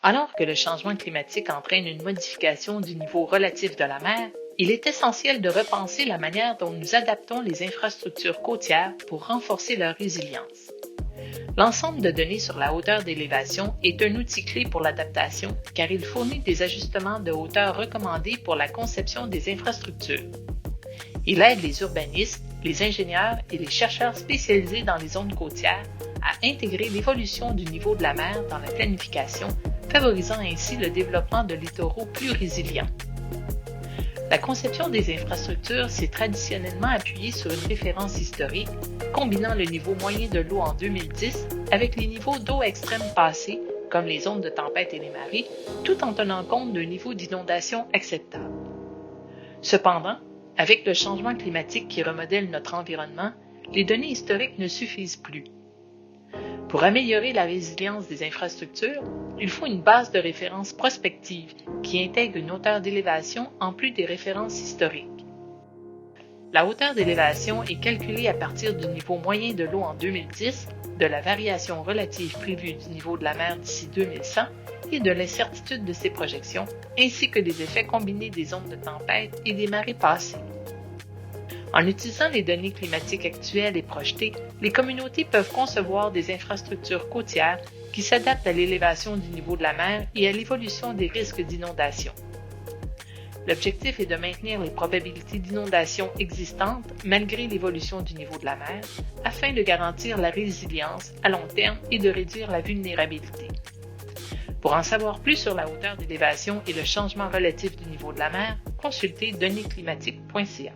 Alors que le changement climatique entraîne une modification du niveau relatif de la mer, il est essentiel de repenser la manière dont nous adaptons les infrastructures côtières pour renforcer leur résilience. L'ensemble de données sur la hauteur d'élévation est un outil clé pour l'adaptation car il fournit des ajustements de hauteur recommandés pour la conception des infrastructures. Il aide les urbanistes, les ingénieurs et les chercheurs spécialisés dans les zones côtières à intégrer l'évolution du niveau de la mer dans la planification, favorisant ainsi le développement de littoraux plus résilients. La conception des infrastructures s'est traditionnellement appuyée sur une référence historique, combinant le niveau moyen de l'eau en 2010 avec les niveaux d'eau extrêmes passés, comme les zones de tempête et les marées, tout en tenant compte d'un niveau d'inondation acceptable. Cependant, avec le changement climatique qui remodèle notre environnement, les données historiques ne suffisent plus. Pour améliorer la résilience des infrastructures, il faut une base de référence prospective qui intègre une hauteur d'élévation en plus des références historiques. La hauteur d'élévation est calculée à partir du niveau moyen de l'eau en 2010, de la variation relative prévue du niveau de la mer d'ici 2100 et de l'incertitude de ces projections, ainsi que des effets combinés des ondes de tempête et des marées passées. En utilisant les données climatiques actuelles et projetées, les communautés peuvent concevoir des infrastructures côtières qui s'adaptent à l'élévation du niveau de la mer et à l'évolution des risques d'inondation. L'objectif est de maintenir les probabilités d'inondation existantes malgré l'évolution du niveau de la mer, afin de garantir la résilience à long terme et de réduire la vulnérabilité. Pour en savoir plus sur la hauteur d'élévation et le changement relatif du niveau de la mer, consultez données-climatiques.ca.